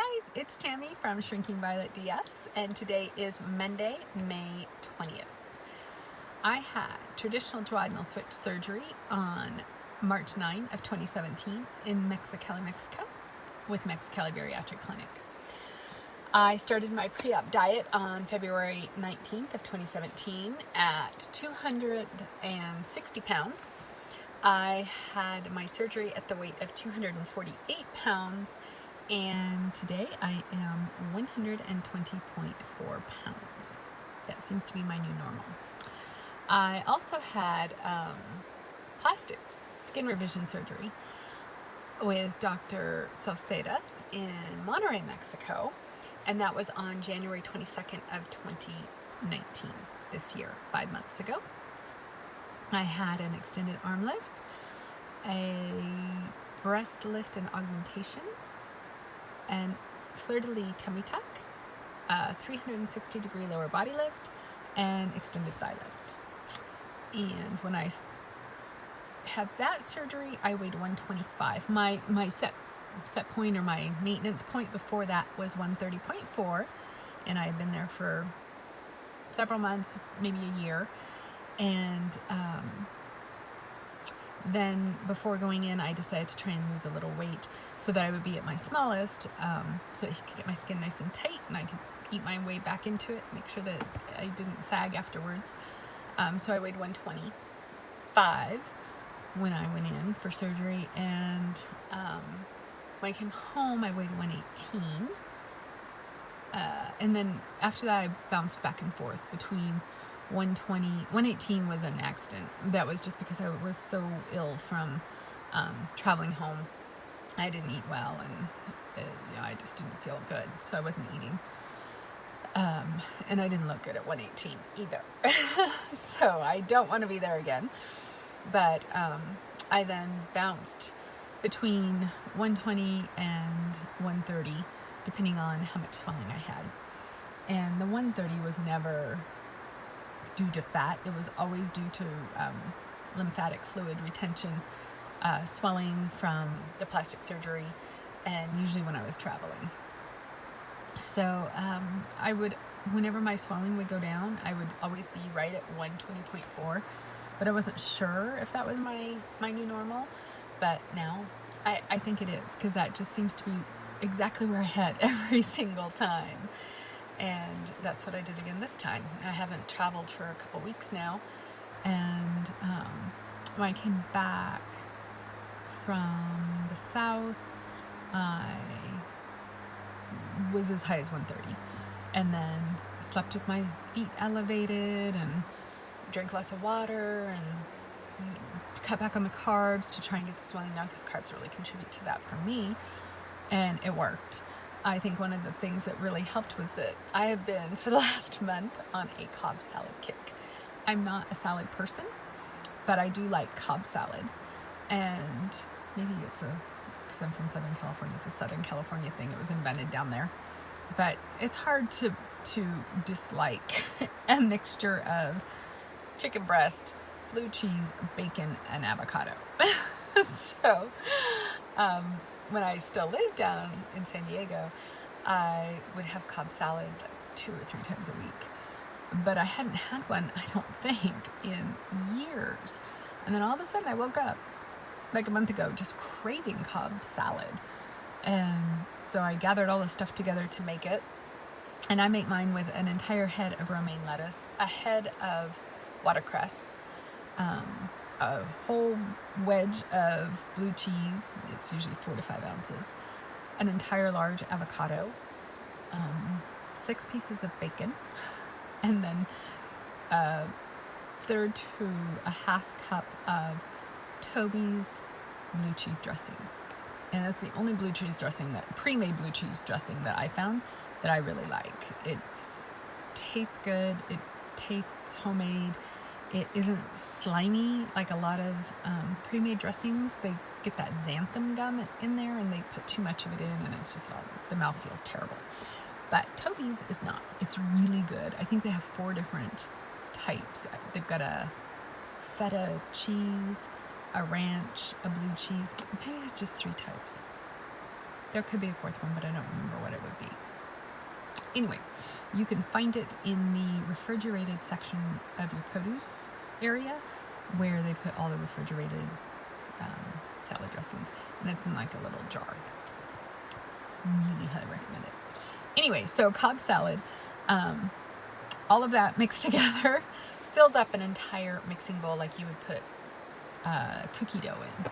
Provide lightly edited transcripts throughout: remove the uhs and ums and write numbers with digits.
guys, it's Tammy from Shrinking Violet DS, and today is Monday, May 20th. I had traditional duodenal switch surgery on March 9 of 2017 in Mexicali, Mexico with Mexicali Bariatric Clinic. I started my pre-op diet on February 19th of 2017 at 260 pounds. I had my surgery at the weight of 248 pounds, and today I am 120.4 pounds. That seems to be my new normal. I also had plastics, skin revision surgery with Dr. Sauceda in Monterrey, Mexico, and that was on January 22nd of 2019, this year, 5 months ago. I had an extended arm lift, a breast lift and augmentation, and fleur-de-lis tummy tuck, a 360-degree lower body lift, and extended thigh lift. And when I had that surgery, I weighed 125. My set point, or my maintenance point before that, was 130.4, and I had been there for several months, maybe a year. And then before going in, I decided to try and lose a little weight so that I would be at my smallest, so that I could get my skin nice and tight and I could eat my way back into it, make sure that I didn't sag afterwards. So I weighed 125 when I went in for surgery, and when I came home, I weighed 118. And then after that, I bounced back and forth between 120, 118 was an accident. That was just because I was so ill from traveling home. I didn't eat well, and I just didn't feel good, so I wasn't eating. And I didn't look good at 118 either. So I don't want to be there again. But I then bounced between 120 and 130, depending on how much swelling I had. And the 130 was never due to fat. It was always due to lymphatic fluid retention, swelling from the plastic surgery, and usually when I was traveling. So I would, whenever my swelling would go down, I would always be right at 120.4, but I wasn't sure if that was my new normal. But now I think it is, because that just seems to be exactly where I head every single time. And that's what I did again this time. I haven't traveled for a couple weeks now, and when I came back from the south, I was as high as 130, and then slept with my feet elevated and drank lots of water and cut back on the carbs to try and get the swelling down, because carbs really contribute to that for me, and it worked. I think one of the things that really helped was that I have been, for the last month, on a Cobb salad kick. I'm not a salad person, but I do like Cobb salad. And maybe it's because I'm from Southern California, it's a Southern California thing. It was invented down there. But it's hard to dislike a mixture of chicken breast, blue cheese, bacon, and avocado. So, when I still lived down in San Diego, I would have Cobb salad like 2 or 3 times a week. But I hadn't had one, I don't think, in years. And then all of a sudden I woke up, like a month ago, just craving Cobb salad. And so I gathered all the stuff together to make it. And I make mine with an entire head of romaine lettuce, a head of watercress, a whole wedge of blue cheese, it's usually 4 to 5 ounces, an entire large avocado, 6 pieces of bacon, and then a third to a half cup of Toby's blue cheese dressing. And that's the only blue cheese dressing, that pre-made blue cheese dressing, that I found that I really like. It tastes good, it tastes homemade. It isn't slimy like a lot of pre-made dressings. They get that xanthan gum in there, and they put too much of it in, and it's just the mouth feels terrible. But Toby's is not. It's really good. I think they have 4 different types. They've got a feta cheese, a ranch, a blue cheese. Maybe it's just 3 types. There could be a fourth one, but I don't remember what it would be. Anyway, you can find it in the refrigerated section of your produce area where they put all the refrigerated salad dressings. And it's in like a little jar. Really highly recommend it. Anyway, so Cobb salad, all of that mixed together fills up an entire mixing bowl like you would put cookie dough in.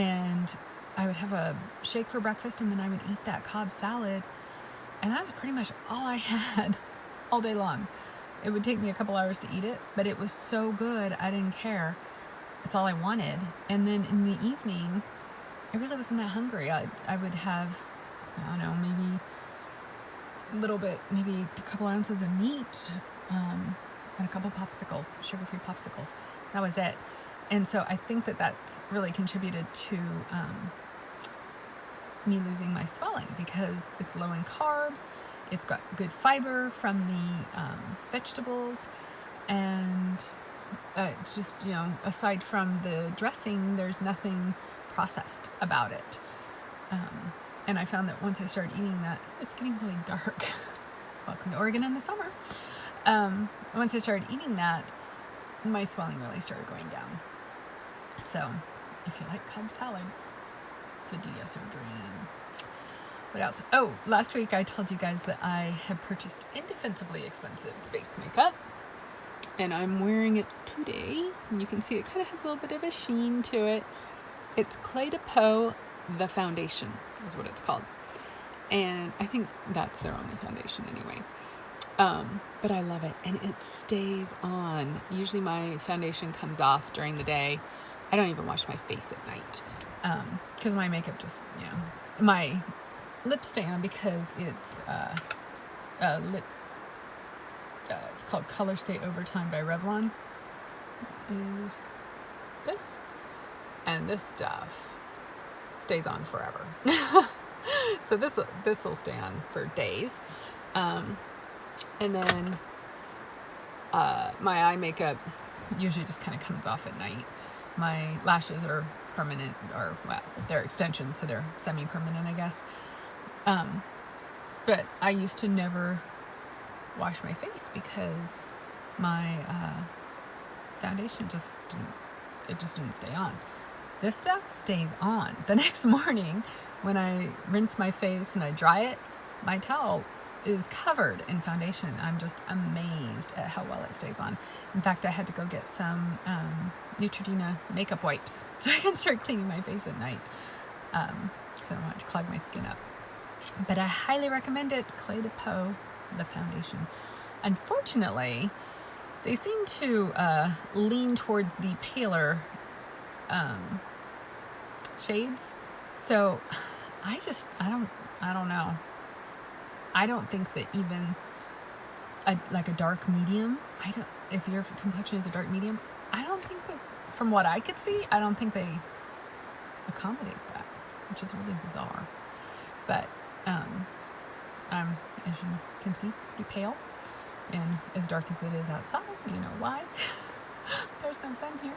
And I would have a shake for breakfast, and then I would eat that Cobb salad. And that was pretty much all I had all day long. It would take me a couple hours to eat it, but it was so good, I didn't care. It's all I wanted. And then in the evening, I really wasn't that hungry. I would have, I don't know, maybe a little bit, maybe a couple ounces of meat, and a couple popsicles, sugar-free popsicles. That was it. And so I think that that's really contributed to me losing my swelling, because it's low in carb, it's got good fiber from the vegetables, and it's just, you know, aside from the dressing, there's nothing processed about it. And I found that once I started eating that, it's getting really dark. Welcome to Oregon in the summer. Once I started eating that, my swelling really started going down. So if you like Cobb salad, it's a DS or dream. What else? Oh, last week I told you guys that I have purchased indefensibly expensive base makeup, and I'm wearing it today. And you can see it kind of has a little bit of a sheen to it. It's Clé de Peau, the foundation is what it's called. And I think that's their only foundation anyway. But I love it, and it stays on. Usually my foundation comes off during the day. I don't even wash my face at night, because my makeup just, you know, my lips stay on because it's it's called Color Stay Overtime by Revlon. Is this, and this stuff stays on forever. So this will stay on for days. And then my eye makeup usually just kind of comes off at night. My lashes are permanent, or, well, they're extensions, so they're semi-permanent, I guess. But I used to never wash my face because my foundation just didn't stay on. This stuff stays on. The next morning, when I rinse my face and I dry it, my towel is covered in foundation. I'm just amazed at how well it stays on. In fact, I had to go get some Neutrogena makeup wipes so I can start cleaning my face at night, because I don't want to clog my skin up. But I highly recommend it, Clé de Peau, the foundation. Unfortunately, they seem to lean towards the paler shades. So I don't know. I don't think that even like a dark medium, if your complexion is a dark medium, I don't think that, from what I could see, I don't think they accommodate that, which is really bizarre. But I'm, as you can see, pretty pale, and as dark as it is outside, you know why. There's no sun here.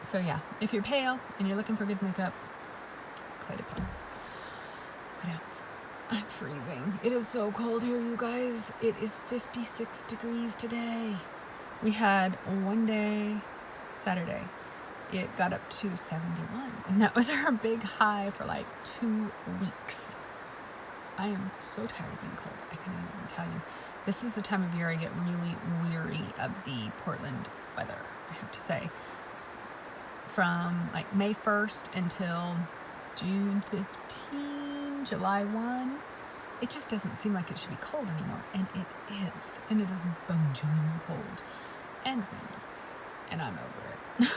So yeah, if you're pale and you're looking for good makeup, Clé de Peau. What else? I'm freezing. It is so cold here, you guys. It is 56 degrees today. We had one day, Saturday, it got up to 71, and that was our big high for like 2 weeks. I am so tired of being cold, I couldn't even tell you. This is the time of year I get really weary of the Portland weather, I have to say. From like May 1st until June 15, July 1, it just doesn't seem like it should be cold anymore, and it is. And it is bungling cold and windy, and I'm over it.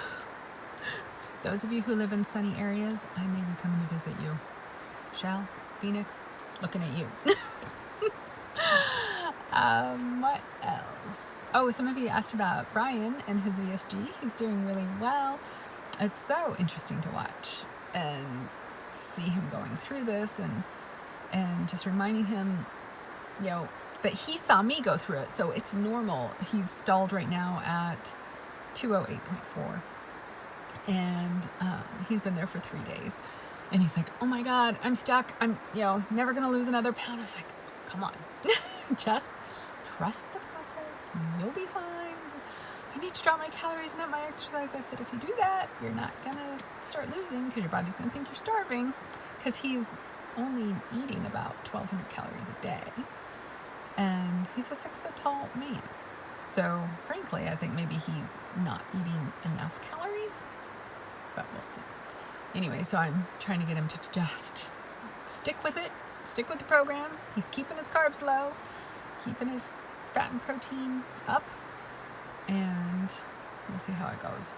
Those of you who live in sunny areas, I may be coming to visit you. Shell, Phoenix, looking at you. What else? Oh, some of you asked about Brian and his ESG. He's doing really well. It's so interesting to watch and see him going through this, and just reminding him, you know, that he saw me go through it, so it's normal. He's stalled right now at 208.4, and he's been there for 3 days. And he's like, oh my God, I'm stuck. I'm, never going to lose another pound. I was like, come on, just trust the process. You'll be fine. I need to drop my calories and up my exercise. I said, if you do that, you're not going to start losing because your body's going to think you're starving, because he's only eating about 1,200 calories a day. And he's a 6 foot tall man. So frankly, I think maybe he's not eating enough calories, but we'll see. Anyway, so I'm trying to get him to just stick with it, stick with the program. He's keeping his carbs low, keeping his fat and protein up, and we'll see how it goes.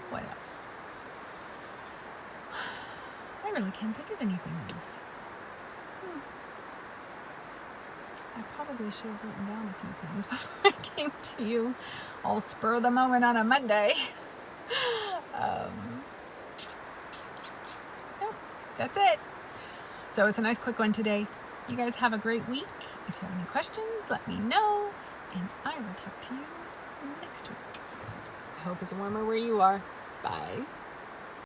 What else? I really can't think of anything else. I probably should have written down a few things before I came to you, all spur of the moment on a Monday. Yeah, that's it. So it's a nice quick one today. You guys have a great week. If you have any questions, let me know, and I will talk to you next week. I hope it's warmer where you are. Bye.